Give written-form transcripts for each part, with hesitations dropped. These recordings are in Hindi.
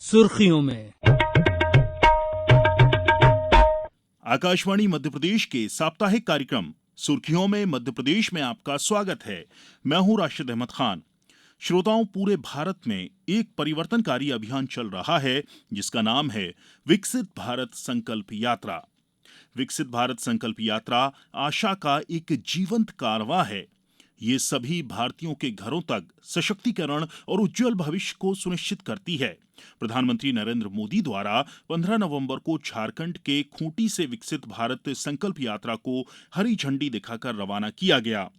सुर्खियों में। आकाशवाणी मध्य प्रदेश के साप्ताहिक कार्यक्रम सुर्खियों में मध्य प्रदेश में आपका स्वागत है। मैं हूं राशिद अहमद खान। श्रोताओं, पूरे भारत में एक परिवर्तनकारी अभियान चल रहा है जिसका नाम है विकसित भारत संकल्प यात्रा। विकसित भारत संकल्प यात्रा आशा का एक जीवंत कारवां है। ये सभी भारतीयों के घरों तक सशक्तिकरण और उज्जवल भविष्य को सुनिश्चित करती है। प्रधानमंत्री नरेंद्र मोदी द्वारा 15 नवंबर को झारखंड के खूंटी से विकसित भारत संकल्प यात्रा को हरी झंडी दिखाकर रवाना किया गया।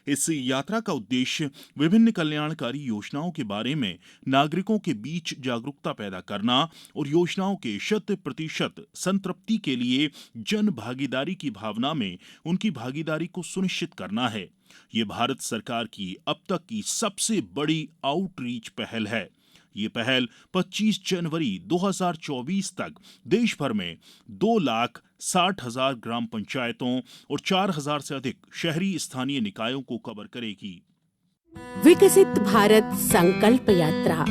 इस यात्रा का उद्देश्य विभिन्न कल्याणकारी योजनाओं के बारे में नागरिकों के बीच जागरूकता पैदा करना और योजनाओं के 100% संतृप्ति के लिए जन भागीदारी की भावना में उनकी भागीदारी को सुनिश्चित करना है। ये भारत सरकार की अब तक की सबसे बड़ी आउटरीच पहल है। ये पहल 25 जनवरी 2024 तक देश भर में 2,60,000 ग्राम पंचायतों और 4,000 से अधिक शहरी स्थानीय निकायों को कवर करेगी। विकसित भारत संकल्प यात्रा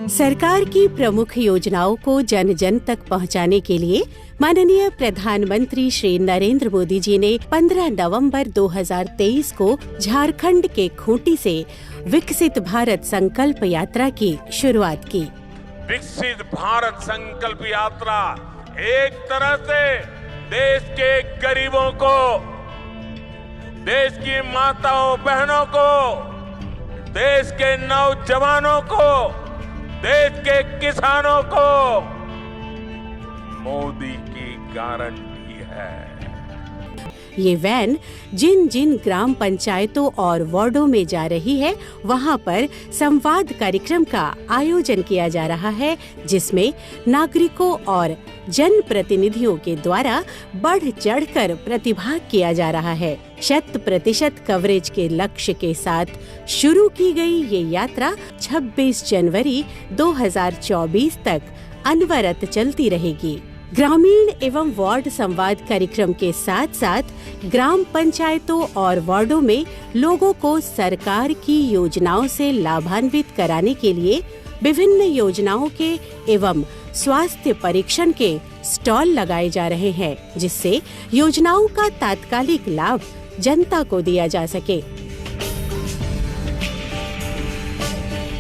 सरकार की प्रमुख योजनाओं को जन जन तक पहुंचाने के लिए माननीय प्रधानमंत्री श्री नरेंद्र मोदी जी ने 15 नवंबर 2023 को झारखंड के खूंटी से विकसित भारत संकल्प यात्रा की शुरुआत की। विकसित भारत संकल्प यात्रा एक तरह से देश के गरीबों को, देश की माताओं बहनों को, देश के नौजवानों को, देश के किसानों को मोदी की गारंटी है। ये वैन जिन जिन ग्राम पंचायतों और वार्डों में जा रही है, वहाँ पर संवाद कार्यक्रम का आयोजन किया जा रहा है, जिसमें नागरिकों और जन प्रतिनिधियों के द्वारा बढ़ चढ़कर प्रतिभाग किया जा रहा है। 100% कवरेज के लक्ष्य के साथ शुरू की गई ये यात्रा 26 जनवरी 2024 तक अनवरत चलती रहेगी। ग्रामीण एवं वार्ड संवाद कार्यक्रम के साथ साथ ग्राम पंचायतों और वार्डों में लोगों को सरकार की योजनाओं से लाभान्वित कराने के लिए विभिन्न योजनाओं के एवं स्वास्थ्य परीक्षण के स्टॉल लगाए जा रहे हैं, जिससे योजनाओं का तात्कालिक लाभ जनता को दिया जा सके।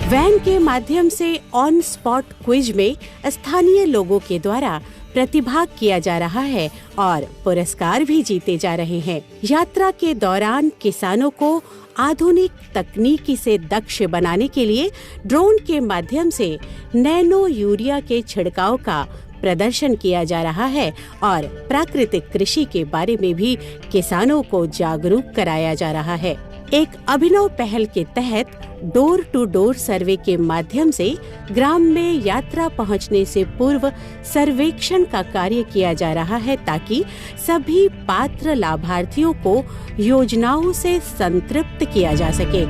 वैन के माध्यम से ऑन स्पॉट क्विज में स्थानीय लोगों के द्वारा प्रतिभाग किया जा रहा है और पुरस्कार भी जीते जा रहे हैं। यात्रा के दौरान किसानों को आधुनिक तकनीकी से दक्ष बनाने के लिए ड्रोन के माध्यम से नैनो यूरिया के छिड़काव का प्रदर्शन किया जा रहा है और प्राकृतिक कृषि के बारे में भी किसानों को जागरूक कराया जा रहा है। एक अभिनव पहल के तहत डोर टू डोर सर्वे के माध्यम से ग्राम में यात्रा पहुंचने से पूर्व सर्वेक्षण का कार्य किया जा रहा है, ताकि सभी पात्र लाभार्थियों को योजनाओं से संतृप्त किया जा सके।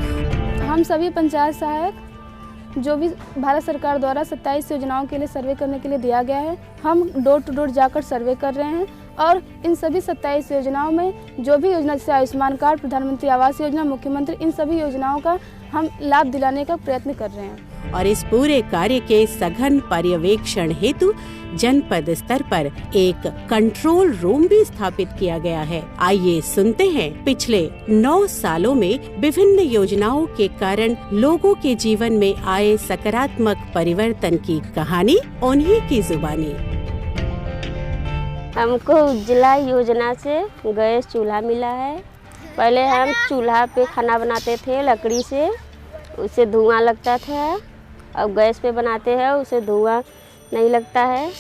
हम सभी पंचायत सहायक जो भी भारत सरकार द्वारा 27 योजनाओं के लिए सर्वे करने के लिए दिया गया है, हम डोर टू डोर जाकर सर्वे कर रहे हैं और इन सभी 27 योजनाओं में जो भी योजना, जैसे आयुष्मान कार्ड, प्रधानमंत्री आवास योजना, मुख्यमंत्री, इन सभी योजनाओं का हम लाभ दिलाने का प्रयत्न कर रहे हैं। और इस पूरे कार्य के सघन पर्यवेक्षण हेतु जनपद स्तर पर एक कंट्रोल रूम भी स्थापित किया गया है। आइए सुनते हैं पिछले 9 सालों में विभिन्न योजनाओं के कारण लोगों के जीवन में आए सकारात्मक परिवर्तन की कहानी उन्हीं की जुबानी। हमको उज्ज्वला योजना से गैस चूल्हा मिला है। पहले हम चूल्हा पे खाना बनाते थे लकड़ी से, उससे धुआं लगता था। अब गैस पे बनाते हैं, उसे धुआं नहीं लगता है।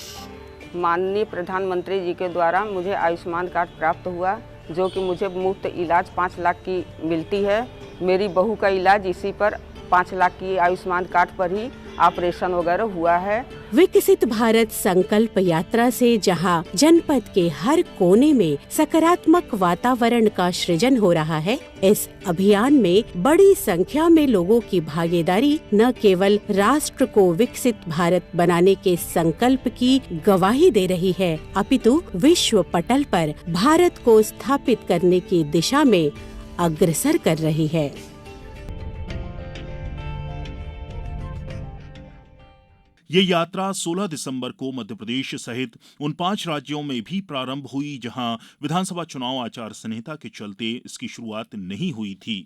माननीय प्रधानमंत्री जी के द्वारा मुझे आयुष्मान कार्ड प्राप्त हुआ, जो कि मुझे मुफ्त इलाज 5 लाख की मिलती है। मेरी बहू का इलाज इसी पर 5 लाख की आयुष्मान कार्ड पर ही ऑपरेशन वगैरह हुआ है। विकसित भारत संकल्प यात्रा से जहां जनपद के हर कोने में सकारात्मक वातावरण का सृजन हो रहा है, इस अभियान में बड़ी संख्या में लोगों की भागीदारी न केवल राष्ट्र को विकसित भारत बनाने के संकल्प की गवाही दे रही है, अपितु विश्व पटल पर भारत को स्थापित करने की दिशा में अग्रसर कर रही है। ये यात्रा 16 दिसंबर को मध्य प्रदेश सहित उन 5 राज्यों में भी प्रारंभ हुई जहां विधानसभा चुनाव आचार संहिता के चलते इसकी शुरुआत नहीं हुई थी।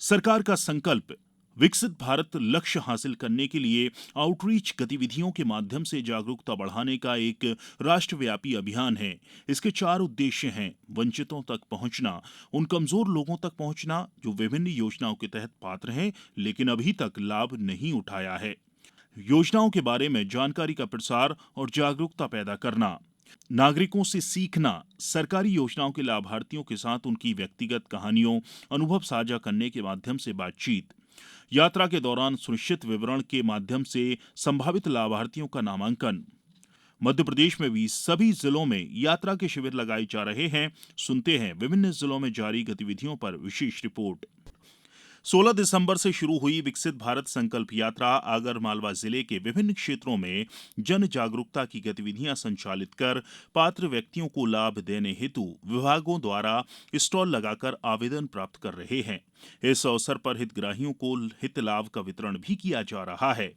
सरकार का संकल्प विकसित भारत लक्ष्य हासिल करने के लिए आउटरीच गतिविधियों के माध्यम से जागरूकता बढ़ाने का एक राष्ट्रव्यापी अभियान है। इसके 4 उद्देश्य हैं। वंचितों तक पहुंचना, उन कमजोर लोगों तक पहुंचना जो विभिन्न योजनाओं के तहत पात्र हैं लेकिन अभी तक लाभ नहीं उठाया है, योजनाओं के बारे में जानकारी का प्रसार और जागरूकता पैदा करना, नागरिकों से सीखना, सरकारी योजनाओं के लाभार्थियों के साथ उनकी व्यक्तिगत कहानियों, अनुभव साझा करने के माध्यम से बातचीत, यात्रा के दौरान सुनिश्चित विवरण के माध्यम से संभावित लाभार्थियों का नामांकन। मध्य प्रदेश में भी सभी जिलों में यात्रा के शिविर लगाए जा रहे हैं। सुनते हैं विभिन्न जिलों में जारी गतिविधियों पर विशेष रिपोर्ट। 16 दिसंबर से शुरू हुई विकसित भारत संकल्प यात्रा आगर मालवा जिले के विभिन्न क्षेत्रों में जन जागरूकता की गतिविधियां संचालित कर पात्र व्यक्तियों को लाभ देने हेतु विभागों द्वारा स्टॉल लगाकर आवेदन प्राप्त कर रहे हैं। इस अवसर पर हितग्राहियों को हित लाभ का वितरण भी किया जा रहा है।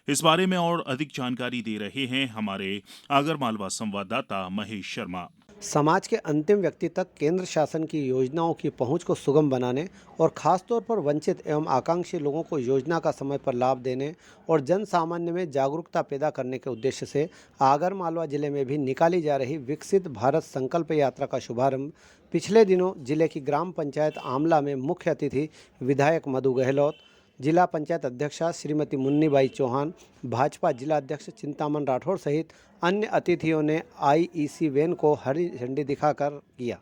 इस बारे में और अधिक जानकारी दे रहे हैं हमारे आगर मालवा संवाददाता महेश शर्मा। समाज के अंतिम व्यक्ति तक केंद्र शासन की योजनाओं की पहुंच को सुगम बनाने और खासतौर पर वंचित एवं आकांक्षी लोगों को योजना का समय पर लाभ देने और जन सामान्य में जागरूकता पैदा करने के उद्देश्य से आगर मालवा जिले में भी निकाली जा रही विकसित भारत संकल्प यात्रा का शुभारंभ पिछले दिनों जिले की ग्राम पंचायत आमला में मुख्य अतिथि विधायक मधु गहलोत, जिला पंचायत अध्यक्षा श्रीमती मुन्नीबाई चौहान, भाजपा जिला अध्यक्ष चिंतामन राठौर सहित अन्य अतिथियों ने आईईसी वैन को हरी झंडी दिखाकर किया।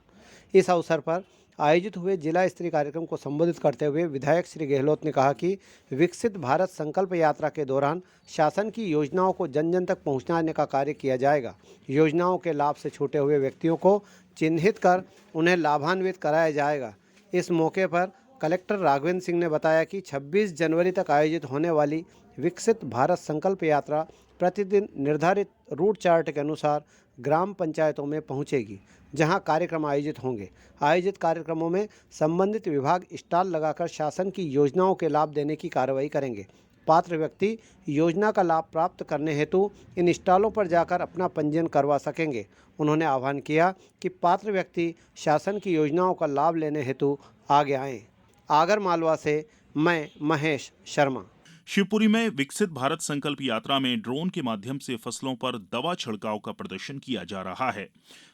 इस अवसर पर आयोजित हुए जिला स्तरीय कार्यक्रम को संबोधित करते हुए विधायक श्री गहलोत ने कहा कि विकसित भारत संकल्प यात्रा के दौरान शासन की योजनाओं को जन जन तक पहुंचाने का कार्य किया जाएगा। योजनाओं के लाभ से छूटे हुए व्यक्तियों को चिन्हित कर उन्हें लाभान्वित कराया जाएगा। इस मौके पर कलेक्टर राघवेंद्र सिंह ने बताया कि 26 जनवरी तक आयोजित होने वाली विकसित भारत संकल्प यात्रा प्रतिदिन निर्धारित रूट चार्ट के अनुसार ग्राम पंचायतों में पहुंचेगी, जहां कार्यक्रम आयोजित होंगे। आयोजित कार्यक्रमों में संबंधित विभाग स्टॉल लगाकर शासन की योजनाओं के लाभ देने की कार्रवाई करेंगे। पात्र व्यक्ति योजना का लाभ प्राप्त करने हेतु इन स्टॉलों पर जाकर अपना पंजीयन करवा सकेंगे। उन्होंने आह्वान किया कि पात्र व्यक्ति शासन की योजनाओं का लाभ लेने हेतु आगे आएँ। आगर मालवा से मैं महेश शर्मा। शिवपुरी में विकसित भारत संकल्प यात्रा में ड्रोन के माध्यम से फसलों पर दवा छिड़काव का प्रदर्शन किया जा रहा है।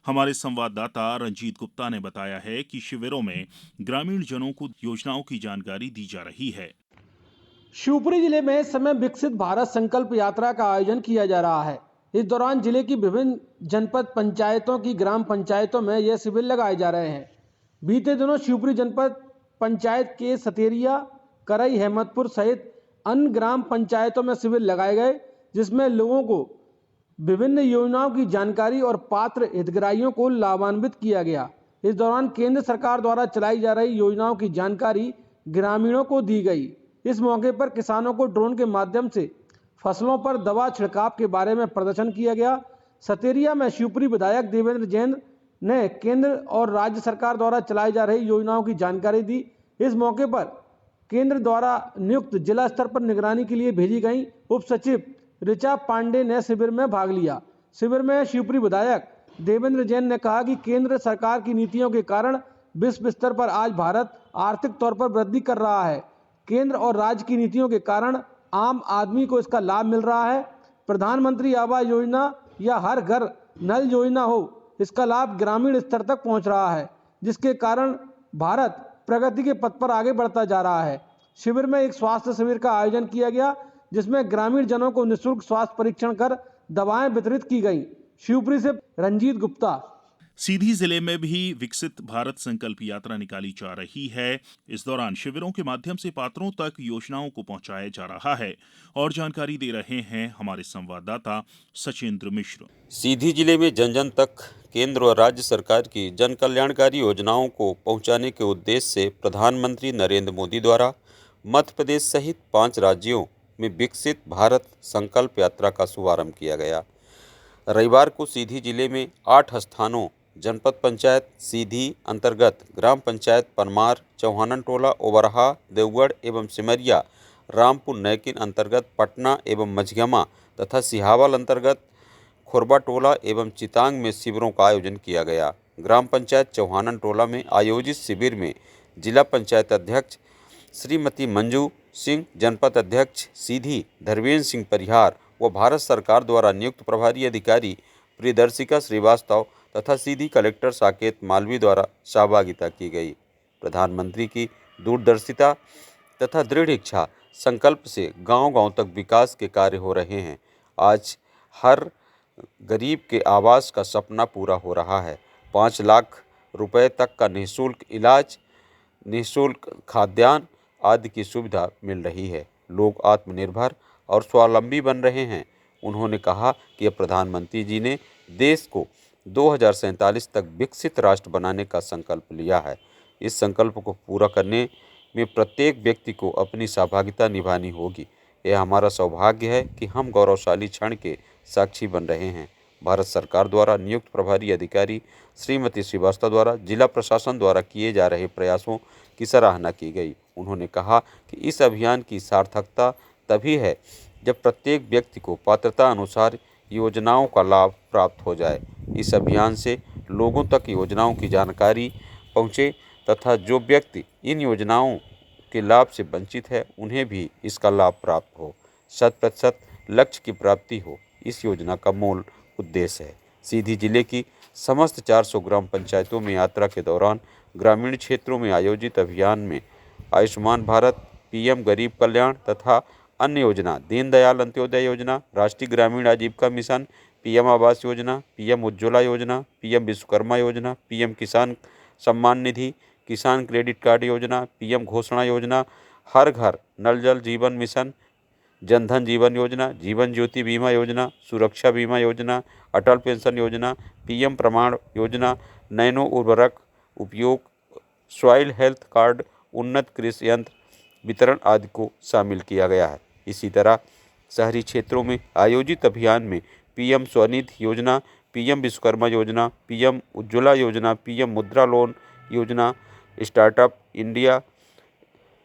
हमारे संवाददाता रंजीत गुप्ता ने बताया है कि शिविरों में ग्रामीण जनों को योजनाओं की जानकारी दी जा रही है। शिवपुरी जिले में इस समय विकसित भारत संकल्प यात्रा का आयोजन किया जा रहा है। इस दौरान जिले की विभिन्न जनपद पंचायतों की ग्राम पंचायतों में यह शिविर लगाए जा रहे हैं। बीते दिनों शिवपुरी जनपद पंचायत के सतेरिया, करई, हेमतपुर सहित अन्य ग्राम पंचायतों में शिविर लगाए गए, जिसमें लोगों को विभिन्न योजनाओं की जानकारी और पात्र हितग्राहियों को लाभान्वित किया गया। इस दौरान केंद्र सरकार द्वारा चलाई जा रही योजनाओं की जानकारी ग्रामीणों को दी गई। इस मौके पर किसानों को ड्रोन के माध्यम से फसलों पर दवा छिड़काव के बारे में प्रदर्शन किया गया। सतेरिया में शिवपुरी विधायक देवेंद्र जैन ने केंद्र और राज्य सरकार द्वारा चलाई जा रही योजनाओं की जानकारी दी। इस मौके पर केंद्र द्वारा नियुक्त जिला स्तर पर निगरानी के लिए भेजी गई उप सचिव ऋचा पांडे ने शिविर में भाग लिया। शिविर में शिवपुरी विधायक देवेंद्र जैन ने कहा कि केंद्र सरकार की नीतियों के कारण विश्व स्तर पर आज भारत आर्थिक तौर पर वृद्धि कर रहा है। केंद्र और राज्य की नीतियों के कारण आम आदमी को इसका लाभ मिल रहा है। प्रधानमंत्री आवास योजना या हर घर नल योजना हो, इसका लाभ ग्रामीण स्तर तक पहुंच रहा है, जिसके कारण भारत प्रगति के पथ पर आगे बढ़ता जा रहा है। शिविर में एक स्वास्थ्य शिविर का आयोजन किया गया, जिसमें ग्रामीण जनों को निःशुल्क स्वास्थ्य परीक्षण कर दवाएं वितरित की गई। शिवपुरी से रंजीत गुप्ता। सीधी जिले में भी विकसित भारत संकल्प यात्रा निकाली जा रही है। इस दौरान शिविरों के माध्यम से पात्रों तक योजनाओं को पहुंचाया जा रहा है और जानकारी दे रहे हैं हमारे संवाददाता सचिंद्र मिश्र। सीधी जिले में जन जन तक केंद्र और राज्य सरकार की जन कल्याणकारी योजनाओं को पहुंचाने के उद्देश्य से प्रधानमंत्री नरेंद्र मोदी द्वारा मध्य प्रदेश सहित 5 राज्यों में विकसित भारत संकल्प यात्रा का शुभारंभ किया गया। रविवार को सीधी जिले में 8 स्थानों जनपद पंचायत सीधी अंतर्गत ग्राम पंचायत परमार, चौहानन टोला, ओबरहा, देवगढ़ एवं सिमरिया रामपुर नैकिन अंतर्गत पटना एवं मझगमा तथा सिहावल अंतर्गत खोरबा टोला एवं चितांग में शिविरों का आयोजन किया गया। ग्राम पंचायत चौहानन टोला में आयोजित शिविर में जिला पंचायत अध्यक्ष श्रीमती मंजू सिंह, जनपद अध्यक्ष सीधी धर्मेंद्र सिंह परिहार व भारत सरकार द्वारा नियुक्त प्रभारी अधिकारी प्रियदर्शिका श्रीवास्तव तथा सीधी कलेक्टर साकेत मालवी द्वारा सहभागिता की गई। प्रधानमंत्री की दूरदर्शिता तथा दृढ़ इच्छा संकल्प से गांव-गांव तक विकास के कार्य हो रहे हैं। आज हर गरीब के आवास का सपना पूरा हो रहा है। 5 लाख रुपए तक का निःशुल्क इलाज, निःशुल्क खाद्यान्न आदि की सुविधा मिल रही है। लोग आत्मनिर्भर और स्वावलंबी बन रहे हैं। उन्होंने कहा कि अब प्रधानमंत्री जी ने देश को 2047 तक विकसित राष्ट्र बनाने का संकल्प लिया है। इस संकल्प को पूरा करने में प्रत्येक व्यक्ति को अपनी सहभागिता निभानी होगी। यह हमारा सौभाग्य है कि हम गौरवशाली क्षण के साक्षी बन रहे हैं। भारत सरकार द्वारा नियुक्त प्रभारी अधिकारी श्रीमती श्रीवास्तव द्वारा जिला प्रशासन द्वारा किए जा रहे प्रयासों की सराहना की गई। उन्होंने कहा कि इस अभियान की सार्थकता तभी है जब प्रत्येक व्यक्ति को पात्रता अनुसार योजनाओं का लाभ प्राप्त हो जाए। इस अभियान से लोगों तक योजनाओं की जानकारी पहुँचे तथा जो व्यक्ति इन योजनाओं के लाभ से वंचित है उन्हें भी इसका लाभ प्राप्त हो। 100% लक्ष्य की प्राप्ति हो, इस योजना का मूल उद्देश्य है। सीधी जिले की समस्त 400 ग्राम पंचायतों में यात्रा के दौरान ग्रामीण क्षेत्रों में आयोजित अभियान में आयुष्मान भारत, पीएम गरीब कल्याण तथा अन्य योजना, दीनदयाल अंत्योदय योजना, राष्ट्रीय ग्रामीण आजीविका mission, PM Awas Yojana, PM Ujjwala योजना, पीएम विश्वकर्मा योजना, पीएम किसान सम्मान निधि, किसान क्रेडिट कार्ड योजना, पीएम घोषणा योजना, हर घर नल जल जीवन मिशन, जनधन जीवन योजना, जीवन ज्योति बीमा योजना, सुरक्षा बीमा योजना, अटल पेंशन योजना, पीएम प्रमाण योजना, नैनो उर्वरक उपयोग, सॉइल हेल्थ कार्ड, उन्नत कृषि यंत्र वितरण आदि को शामिल किया गया है। इसी तरह शहरी क्षेत्रों में आयोजित अभियान में पीएम स्वनिधि योजना, पीएम विश्वकर्मा योजना, पीएम उज्ज्वला योजना, पीएम मुद्रा लोन योजना, startup India,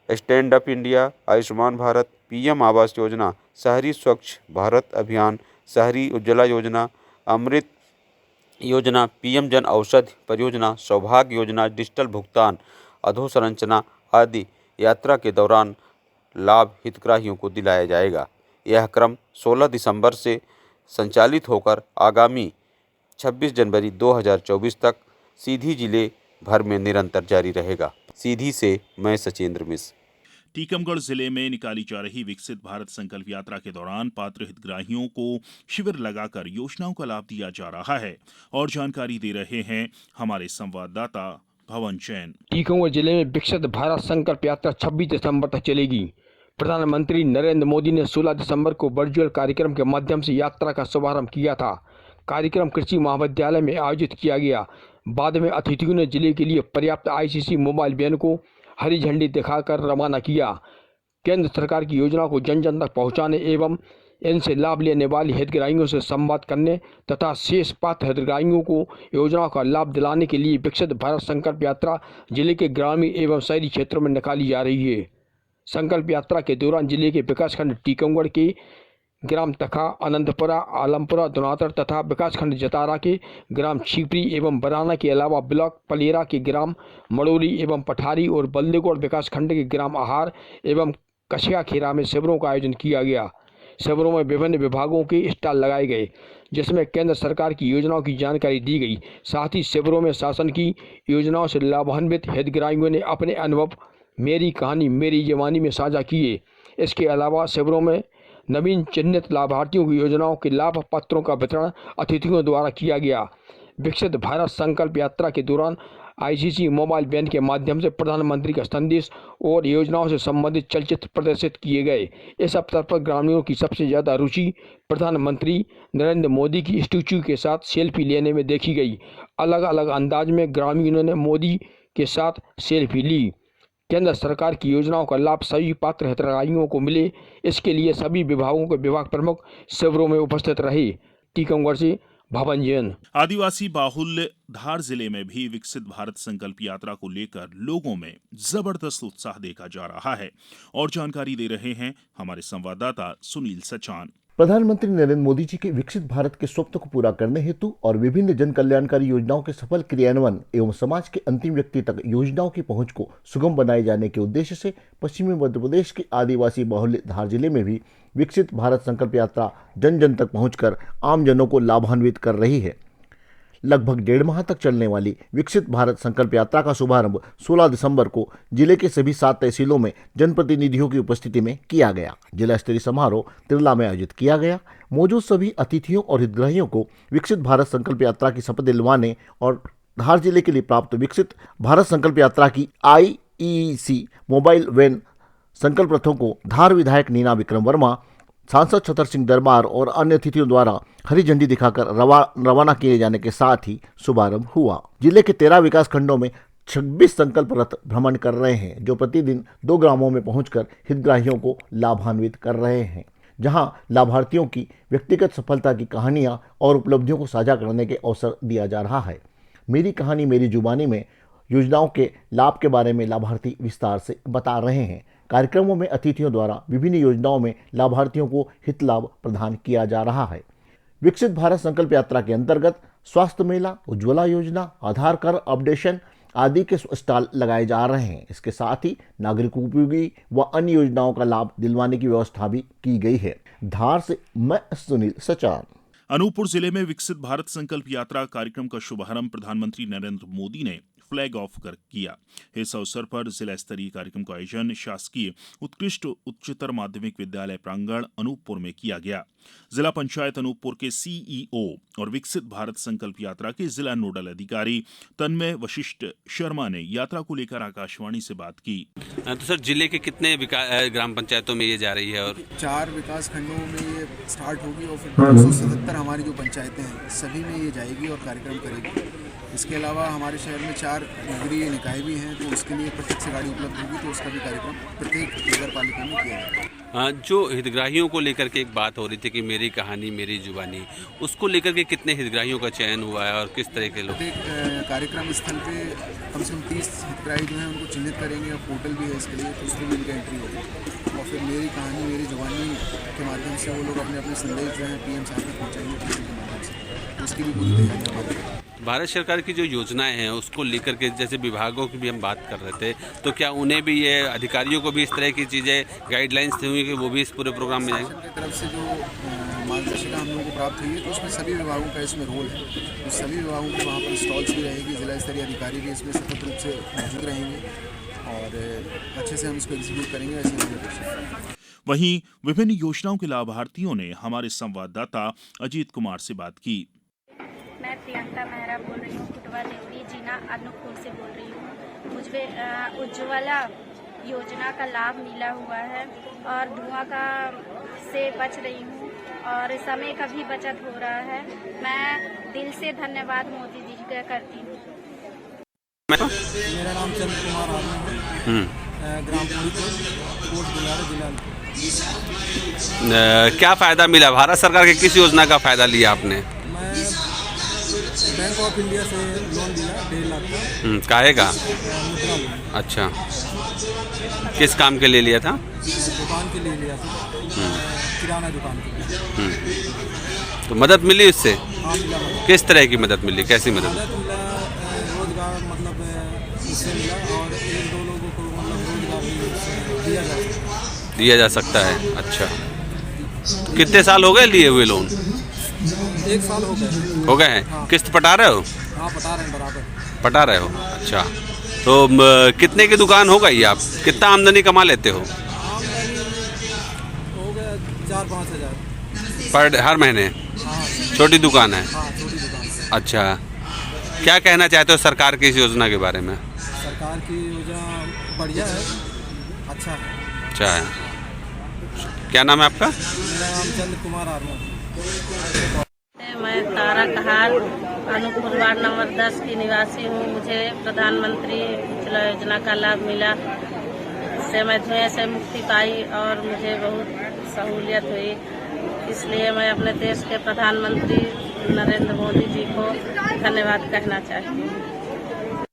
stand up India, Ayushman Bharat, PM Awas Yojana, शहरी स्वच्छ भारत अभियान, शहरी उज्ज्वला योजना, अमृत योजना, पीएम जन औषधि परियोजना, सौभाग्य योजना, डिजिटल भुगतान, अधोसंरचना आदि यात्रा के दौरान लाभ हितग्राहियों को दिलाया जाएगा। यह क्रम 16 दिसंबर से संचालित होकर आगामी 26 जनवरी 2024 तक सीधी जिले भर में निरंतर जारी रहेगा। सीधी से मैं सचेंद्र मिश्र। टीकमगढ़ जिले में निकाली जा रही विकसित भारत संकल्प यात्रा के दौरान पात्र हितग्राहियों को शिविर लगाकर योजनाओं का लाभ दिया जा रहा है और जानकारी दे रहे हैं हमारे संवाददाता भवन जैन। टीकमगढ़ जिले में विकसित भारत संकल्प यात्रा 26 दिसंबर तक चलेगी। प्रधानमंत्री नरेंद्र मोदी ने 16 दिसंबर को वर्चुअल कार्यक्रम के माध्यम से यात्रा का शुभारंभ किया था। कार्यक्रम कृषि महाविद्यालय में आयोजित किया गया। बाद में अतिथियों ने जिले के लिए पर्याप्त आईसीसी मोबाइल वैन को हरी झंडी दिखाकर रवाना किया। केंद्र सरकार की योजना को जन जन तक पहुंचाने एवं इनसे लाभ लेने वाले हितग्राहियों से संवाद करने तथा शेष पात्र हितग्राहियों को योजनाओं का लाभ दिलाने के लिए विकसित भारत संकल्प यात्रा जिले के ग्रामीण एवं शहरी क्षेत्रों में निकाली जा रही है। संकल्प यात्रा के दौरान जिले के विकासखंड टीकमगढ़ के ग्राम तखा, अनंतपुरा, आलमपुरा, दुनातर तथा विकासखंड जतारा के ग्राम छिपरी एवं बराना के अलावा ब्लॉक पलेरा के ग्राम मड़ोली एवं पठारी और बल्देगौड़ विकासखंड के ग्राम आहार एवं कछिया खेरा में शिविरों का आयोजन किया गया। शिविरों में विभिन्न विभागों के स्टॉल लगाए गए जिसमें केंद्र सरकार की योजनाओं की जानकारी दी गई। साथ ही शिविरों में शासन की योजनाओं से लाभान्वित हितग्राहियों ने अपने अनुभव मेरी कहानी मेरी जवानी में साझा किए। इसके अलावा शिविरों में नवीन चिन्हित लाभार्थियों की योजनाओं के लाभ पत्रों का वितरण अतिथियों द्वारा किया गया। विकसित भारत संकल्प यात्रा के दौरान आईसीसी मोबाइल वैन के माध्यम से प्रधानमंत्री का संदेश और योजनाओं से संबंधित चलचित्र प्रदर्शित किए गए। इस अवसर पर ग्रामीणों की सबसे ज़्यादा रुचि प्रधानमंत्री नरेंद्र मोदी की स्टैच्यू के साथ सेल्फी लेने में देखी गई। अलग अलग अंदाज में ग्रामीणों ने मोदी के साथ सेल्फी ली। केंद्र सरकार की योजनाओं का लाभ सभी पात्र हितग्राहियों को मिले, इसके लिए सभी विभागों के विभाग प्रमुख शिविरों में उपस्थित रहे। टीकमगढ़ से भावंजन। आदिवासी बाहुल्य धार जिले में भी विकसित भारत संकल्प यात्रा को लेकर लोगों में जबरदस्त उत्साह देखा जा रहा है और जानकारी दे रहे हैं हमारे संवाददाता सुनील सचान। प्रधानमंत्री नरेंद्र मोदी जी के विकसित भारत के स्वप्न को पूरा करने हेतु और विभिन्न जन कल्याणकारी योजनाओं के सफल क्रियान्वयन एवं समाज के अंतिम व्यक्ति तक योजनाओं की पहुंच को सुगम बनाए जाने के उद्देश्य से पश्चिमी मध्य प्रदेश के आदिवासी बाहुल्य धार जिले में भी विकसित भारत संकल्प यात्रा जन जन तक पहुंचकर आम जनों को लाभान्वित कर रही है। लगभग 1.5 माह तक चलने वाली विकसित भारत संकल्प यात्रा का शुभारंभ 16 दिसंबर को जिले के सभी 7 तहसीलों में जनप्रतिनिधियों की उपस्थिति में किया गया। जिला स्तरीय समारोह तिरला में आयोजित किया गया। मौजूद सभी अतिथियों और हितग्राहियों को विकसित भारत संकल्प यात्रा की शपथ दिलवाने और धार जिले के लिए प्राप्त विकसित भारत संकल्प यात्रा की IEC मोबाइल वैन संकल्प रथों को धार विधायक नीना विक्रम वर्मा, सांसद छतर सिंह दरबार और अन्य अतिथियों द्वारा हरी झंडी दिखाकर रवाना किए जाने के साथ ही शुभारंभ हुआ। जिले के 13 विकास खंडों में 26 संकल्प रथ भ्रमण कर रहे हैं, जो प्रतिदिन 2 ग्रामों में पहुंचकर हितग्राहियों को लाभान्वित कर रहे हैं, जहां लाभार्थियों की व्यक्तिगत सफलता की कहानियां और उपलब्धियों को साझा करने के अवसर दिया जा रहा है। मेरी कहानी मेरी जुबानी में योजनाओं के लाभ के बारे में लाभार्थी विस्तार से बता रहे हैं। कार्यक्रमों में अतिथियों द्वारा विभिन्न योजनाओं में लाभार्थियों को हित लाभ प्रदान किया जा रहा है। विकसित भारत संकल्प यात्रा के अंतर्गत स्वास्थ्य मेला, उज्ज्वला योजना, आधार कार्ड अपडेशन आदि के स्टॉल लगाए जा रहे हैं। इसके साथ ही नागरिक उपयोगी व अन्य योजनाओं का लाभ दिलवाने की व्यवस्था भी की गई है। धार से मैं सुनील सचान। अनूपपुर जिले में विकसित भारत संकल्प यात्रा कार्यक्रम का शुभारंभ प्रधानमंत्री नरेंद्र मोदी ने फ्लैग ऑफ कर किया। इस अवसर पर जिला स्तरीय कार्यक्रम का आयोजन शासकीय उत्कृष्ट उच्चतर माध्यमिक विद्यालय प्रांगण अनूपपुर में किया गया। जिला पंचायत अनूपपुर के CEO और विकसित भारत संकल्प यात्रा के जिला नोडल अधिकारी तन्मय वशिष्ठ शर्मा ने यात्रा को लेकर आकाशवाणी से बात की। तो सर, जिले के कितने ग्राम पंचायतों में ये जा रही है? और 4 विकास खंडों में ये स्टार्ट होगी और फिर 277 हमारी जो पंचायतें हैं सभी में ये जाएगी और कार्यक्रम करेगी। इसके अलावा हमारे शहर में 4 नगरीय निकाय भी हैं, तो उसके लिए प्रत्यक्ष गाड़ी उपलब्ध होगी, तो उसका भी कार्यक्रम प्रत्येक नगर पालिका में किया जाएगा। जो हितग्राहियों को लेकर के एक बात हो रही थी कि मेरी कहानी मेरी जुबानी, उसको लेकर के कितने हितग्राहियों का चयन हुआ है और किस तरह के लोग? प्रत्येक कार्यक्रम स्थल पे कम से कम 30 हितग्राही जो हैं उनको चिन्हित करेंगे और पोर्टल भी है इसके लिए, तो उसमें भी इनका एंट्री होगी और फिर मेरी कहानी मेरी जुबानी के माध्यम से वो लोग अपने अपने संदेश जो है PM साहब तक पहुँचाएंगे के माध्यम से, तो उसकी भी पूरी तैयारी हमारी। भारत सरकार की जो योजनाएं हैं उसको लेकर के जैसे विभागों की भी हम बात कर रहे थे, तो क्या उन्हें भी ये अधिकारियों को भी इस तरह की चीज़ें गाइडलाइंस दी हुई कि वो भी इस पूरे प्रोग्राम में जाएंगे? की तरफ से जो मार्गदर्शिका हम लोगों को प्राप्त हुई है, तो उसमें सभी विभागों का इसमें रोल है। तो सभी विभागों के वहाँ पर स्टॉल्स भी रहेगी, जिला स्तरीय अधिकारी भी इसमें सतत रूप से मौजूद रहेंगे और अच्छे से हम इसको एग्जीक्यूट करेंगे, ऐसी हमारी अपेक्षा है। वहीं विभिन्न योजनाओं के लाभार्थियों ने हमारे संवाददाता अजीत कुमार से बात की। मैं प्रियंका मेहरा बोल रही हूँ, कुटवा देवरी जिला अनूपपुर से बोल रही हूँ। मुझे उज्ज्वला योजना का लाभ मिला हुआ है और धुआं का से बच रही हूँ और समय का भी बचत हो रहा है। मैं दिल से धन्यवाद मोदी जी का करती हूँ। मेरा नाम चंद्र कुमार है, ग्राम कोट जिला। क्या फ़ायदा मिला? भारत सरकार की किस योजना का फ़ायदा लिया आपने? मैं बैंक ऑफ इंडिया से लोन लिया 1.5 लाख का। काहे का? अच्छा, किस काम के लिए लिया था? दुकान के लिए लिया था, किराना दुकान के लिए। तो मदद मिली उससे? हाँ, मिला मदद। किस तरह की मदद मिली? कैसी मदद? मिला रोजगार, मतलब इससे मिला और 1-2 लोगों को मतलब रोजगार भी दिया जा सकता है। अच्छा, कितने साल हो गए लिए हुए लोन? 1 साल हो गए हैं। हाँ। किस्त पटा रहे हो? हाँ, पटा रहे हैं, बराबर पटा रहे हो। अच्छा, तो कितने की दुकान हो गई? आप कितना आमदनी कमा लेते हो? आमदनी हो गया 4-5 हज़ार पर हर महीने। हाँ। छोटी दुकान है? हाँ, छोटी दुकान। अच्छा, क्या कहना चाहते हो सरकार की इस योजना के बारे में? सरकार की योजना बढ़िया है, अच्छा है। अच्छा है। क्या नाम है आपका? मेरा नाम चंद्र कुमार आर्मा। मैं तारा कहार अनूपपुर वार्ड नंबर 10 की निवासी हूँ। मुझे प्रधानमंत्री उज्ज्वला योजना का लाभ मिला, इससे मैं धुएं से मुक्ति पाई और मुझे बहुत सहूलियत हुई। इसलिए मैं अपने देश के प्रधानमंत्री नरेंद्र मोदी जी को धन्यवाद कहना चाहती हूँ।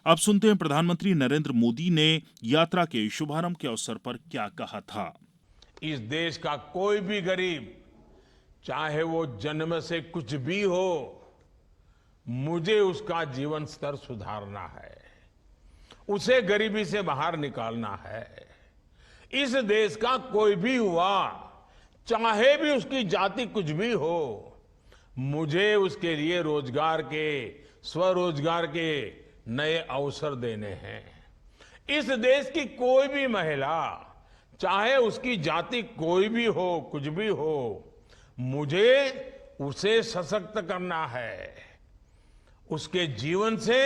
अब सुनते हैं प्रधानमंत्री नरेंद्र मोदी ने यात्रा के शुभारंभ के अवसर पर क्या कहा था। इस देश का कोई भी गरीब, चाहे वो जन्म से कुछ भी हो, मुझे उसका जीवन स्तर सुधारना है, उसे गरीबी से बाहर निकालना है। इस देश का कोई भी हुआ, चाहे भी उसकी जाति कुछ भी हो, मुझे उसके लिए रोजगार के, स्वरोजगार के नए अवसर देने हैं। इस देश की कोई भी महिला, चाहे उसकी जाति कोई भी हो, कुछ भी हो, मुझे उसे सशक्त करना है, उसके जीवन से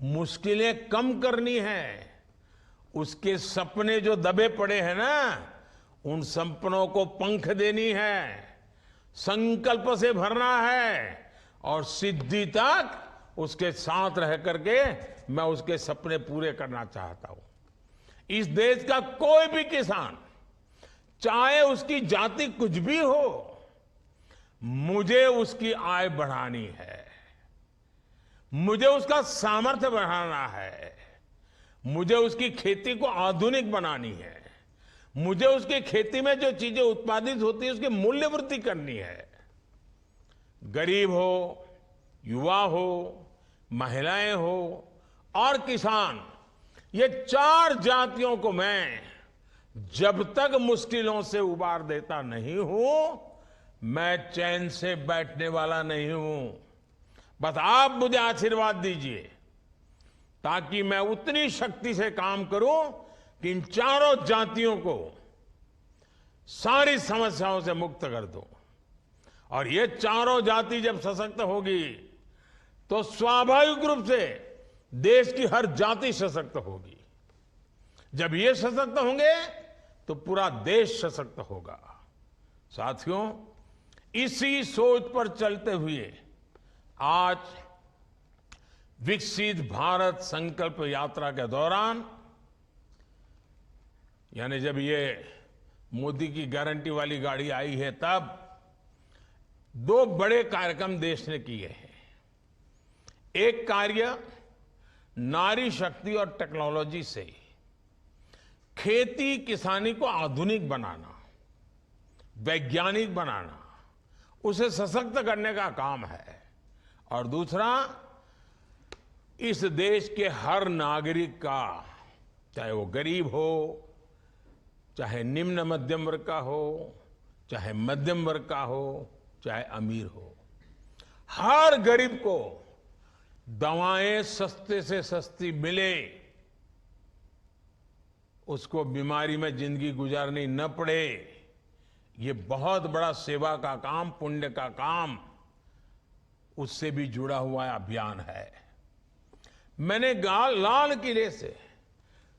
मुश्किलें कम करनी है, उसके सपने जो दबे पड़े हैं ना, उन सपनों को पंख देनी है, संकल्प से भरना है और सिद्धि तक उसके साथ रह करके मैं उसके सपने पूरे करना चाहता हूं। इस देश का कोई भी किसान, चाहे उसकी जाति कुछ भी हो, मुझे उसकी आय बढ़ानी है, मुझे उसका सामर्थ्य बढ़ाना है, मुझे उसकी खेती को आधुनिक बनानी है, मुझे उसकी खेती में जो चीजें उत्पादित होती है उसकी मूल्य वृद्धि करनी है। गरीब हो, युवा हो, महिलाएं हो और किसान, ये चार जातियों को मैं जब तक मुश्किलों से उबार देता नहीं हूं, मैं चैन से बैठने वाला नहीं हूं। बस आप मुझे आशीर्वाद दीजिए ताकि मैं उतनी शक्ति से काम करूं कि इन चारों जातियों को सारी समस्याओं से मुक्त कर दूं। और ये चारों जाति जब सशक्त होगी तो स्वाभाविक रूप से देश की हर जाति सशक्त होगी। जब ये सशक्त होंगे तो पूरा देश सशक्त होगा। साथियों, इसी सोच पर चलते हुए आज विकसित भारत संकल्प यात्रा के दौरान, यानी जब ये मोदी की गारंटी वाली गाड़ी आई है, तब दो बड़े कार्यक्रम देश ने किए हैं। एक कार्य नारी शक्ति और टेक्नोलॉजी से खेती किसानी को आधुनिक बनाना, वैज्ञानिक बनाना, उसे सशक्त करने का काम है। और दूसरा, इस देश के हर नागरिक का, चाहे वो गरीब हो, चाहे निम्न मध्यम वर्ग का हो, चाहे मध्यम वर्ग का हो, चाहे अमीर हो, हर गरीब को दवाएं सस्ते से सस्ती मिले, उसको बीमारी में जिंदगी गुजारनी न पड़े, ये बहुत बड़ा सेवा का काम, पुण्य का काम, उससे भी जुड़ा हुआ अभियान है। मैंने लाल किले से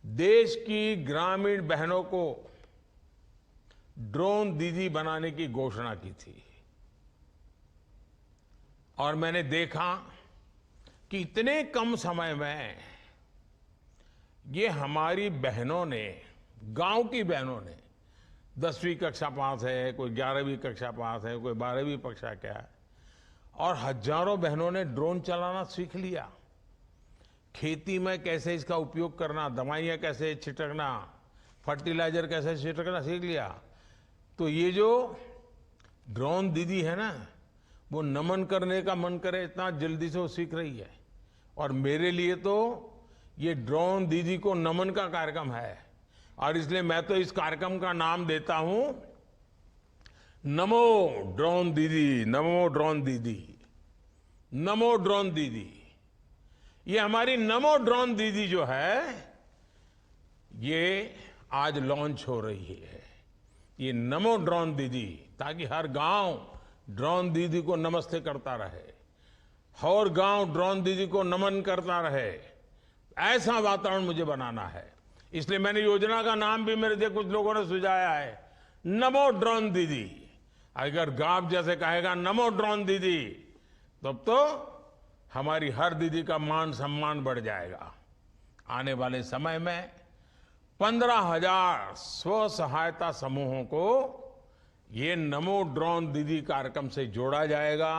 देश की ग्रामीण बहनों को ड्रोन दीदी बनाने की घोषणा की थी और मैंने देखा कि इतने कम समय में ये हमारी बहनों ने, गांव की बहनों ने, 10वीं कक्षा पास है, कोई 11वीं कक्षा पास है, कोई 12वीं कक्षा क्या है, और हजारों बहनों ने ड्रोन चलाना सीख लिया। खेती में कैसे इसका उपयोग करना, दवाइयाँ कैसे छिटकना, फर्टिलाइजर कैसे छिटकना सीख लिया। तो ये जो ड्रोन दीदी है ना, वो नमन करने का मन करे इतना जल्दी से वो सीख रही है। और मेरे लिए तो ये ड्रोन दीदी को नमन का कार्यक्रम है और इसलिए मैं तो इस कार्यक्रम का नाम देता हूं नमो ड्रोन दीदी, नमो ड्रोन दीदी, नमो ड्रोन दीदी। ये हमारी नमो ड्रोन दीदी जो है, ये आज लॉन्च हो रही है, ये नमो ड्रोन दीदी, ताकि हर गांव ड्रोन दीदी को नमस्ते करता रहे, हर गांव ड्रोन दीदी को नमन करता रहे। ऐसा वातावरण मुझे बनाना है, इसलिए मैंने योजना का नाम भी मेरे से कुछ लोगों ने सुझाया है, नमो ड्रोन दीदी। अगर गांव जैसे कहेगा नमो ड्रोन दीदी, तब तो हमारी हर दीदी का मान सम्मान बढ़ जाएगा। आने वाले समय में 15,000 स्व सहायता समूहों को ये नमो ड्रोन दीदी कार्यक्रम से जोड़ा जाएगा।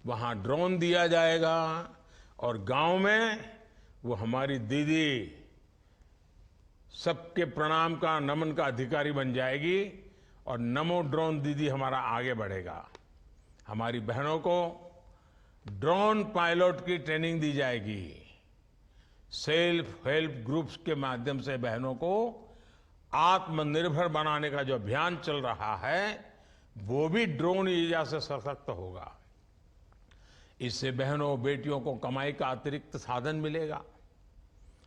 वहां ड्रोन दिया जाएगा और गांव में वो हमारी दीदी सबके प्रणाम का, नमन का अधिकारी बन जाएगी और नमो ड्रोन दीदी हमारा आगे बढ़ेगा। हमारी बहनों को ड्रोन पायलट की ट्रेनिंग दी जाएगी। सेल्फ हेल्प ग्रुप्स के माध्यम से बहनों को आत्मनिर्भर बनाने का जो अभियान चल रहा है वो भी ड्रोन ऊर्जा से सशक्त होगा। इससे बहनों बेटियों को कमाई का अतिरिक्त साधन मिलेगा।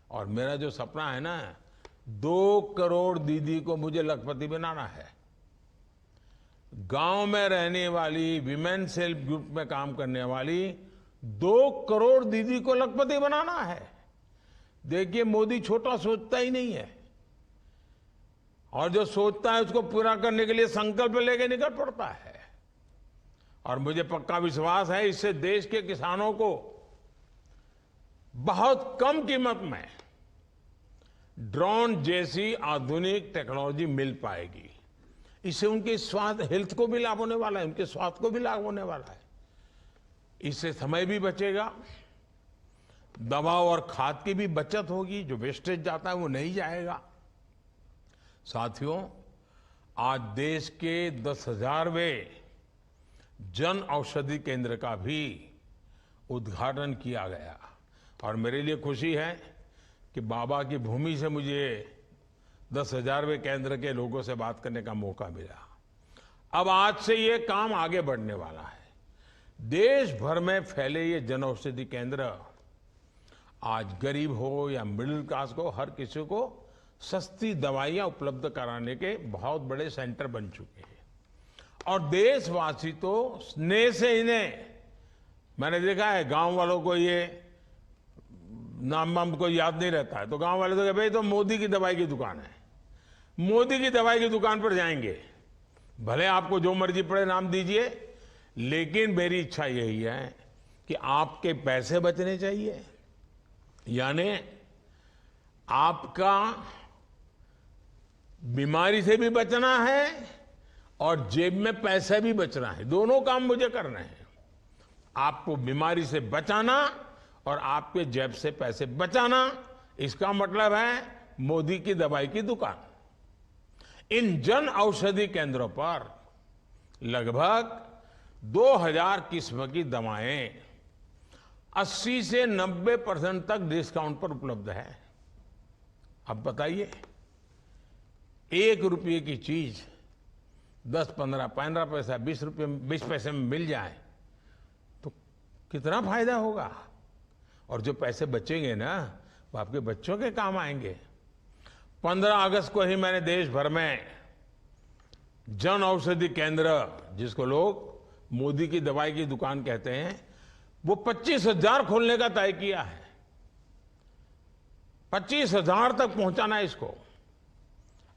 और मेरा जो सपना है ना, 2 करोड़ दीदी को मुझे लखपति बनाना है। गांव में रहने वाली विमेन सेल्फ ग्रुप में काम करने वाली 2 करोड़ दीदी को लखपति बनाना है। देखिए, मोदी छोटा सोचता ही नहीं है और जो सोचता है उसको पूरा करने के लिए संकल्प लेके निकल पड़ता है। और मुझे पक्का विश्वास है इससे देश के किसानों को बहुत कम कीमत में ड्रोन जैसी आधुनिक टेक्नोलॉजी मिल पाएगी। इससे उनके स्वास्थ्य, हेल्थ को भी लाभ होने वाला है, उनके स्वास्थ्य को भी लाभ होने वाला है। इससे समय भी बचेगा, दवा और खाद की भी बचत होगी। जो वेस्टेज जाता है वो नहीं जाएगा। साथियों, आज देश के 10,000वें जन औषधि केंद्र का भी उद्घाटन किया गया और मेरे लिए खुशी है कि बाबा की भूमि से मुझे 10,000वें केंद्र के लोगों से बात करने का मौका मिला। अब आज से ये काम आगे बढ़ने वाला है। देश भर में फैले ये जन औषधि केंद्र आज गरीब हो या मिडिल क्लास को, हर किसी को सस्ती दवाइयां उपलब्ध कराने के बहुत बड़े सेंटर बन चुके हैं। और देशवासी तो स्नेह से इन्हें, मैंने देखा है गांव वालों को ये नाम वाम को याद नहीं रहता है तो गांव वाले तो कहते भाई तो मोदी की दवाई की दुकान है, मोदी की दवाई की दुकान पर जाएंगे। भले आपको जो मर्जी पड़े नाम दीजिए, लेकिन मेरी इच्छा यही है कि आपके पैसे बचने चाहिए, यानी आपका बीमारी से भी बचना है और जेब में पैसे भी बचना है। दोनों काम मुझे करने हैं। आपको बीमारी से बचाना और आपके जेब से पैसे बचाना, इसका मतलब है मोदी की दवाई की दुकान। इन जन औषधि केंद्रों पर लगभग 2000 किस्म की दवाएं 80 से 90% तक डिस्काउंट पर उपलब्ध है। अब बताइए, 1 रुपये की चीज 10, 15, 15 पैसा, 20 पैसे में मिल जाए तो कितना फायदा होगा। और जो पैसे बचेंगे ना, वो आपके बच्चों के काम आएंगे। 15 अगस्त को ही मैंने देश भर में जन औषधि केंद्र, जिसको लोग मोदी की दवाई की दुकान कहते हैं, वो 25,000 खोलने का तय किया है। 25,000 तक पहुंचाना है इसको।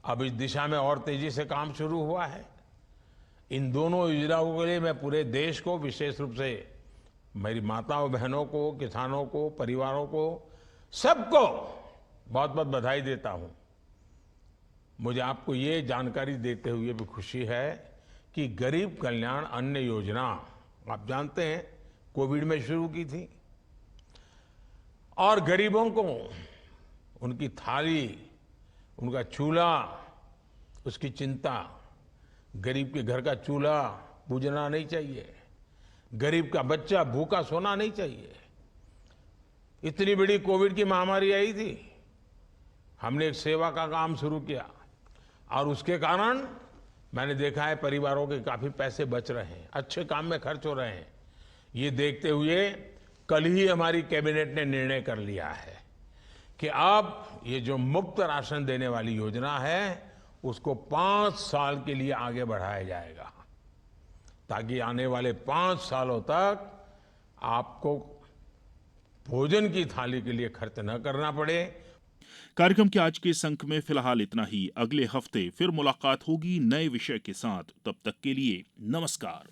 अब इस दिशा में और तेजी से काम शुरू हुआ है। इन दोनों योजनाओं के लिए मैं पूरे देश को, विशेष रूप से मेरी माताओं बहनों को, किसानों को, परिवारों को, सबको बहुत बहुत बधाई देता हूं। मुझे आपको ये जानकारी देते हुए भी खुशी है कि गरीब कल्याण अन्न योजना, आप जानते हैं, कोविड में शुरू की थी और गरीबों को उनकी थाली, उनका चूल्हा, उसकी चिंता। गरीब के घर का चूल्हा बुझना नहीं चाहिए, गरीब का बच्चा भूखा सोना नहीं चाहिए। इतनी बड़ी कोविड की महामारी आई थी, हमने एक सेवा का काम शुरू किया और उसके कारण मैंने देखा है परिवारों के काफी पैसे बच रहे हैं, अच्छे काम में खर्च हो रहे हैं। ये देखते हुए कल ही हमारी कैबिनेट ने निर्णय कर लिया है कि अब ये जो मुफ्त राशन देने वाली योजना है उसको 5 साल के लिए आगे बढ़ाया जाएगा, ताकि आने वाले 5 सालों तक आपको भोजन की थाली के लिए खर्च न करना पड़े। कार्यक्रम के आज के इस अंक में फिलहाल इतना ही। अगले हफ्ते फिर मुलाकात होगी नए विषय के साथ। तब तक के लिए नमस्कार।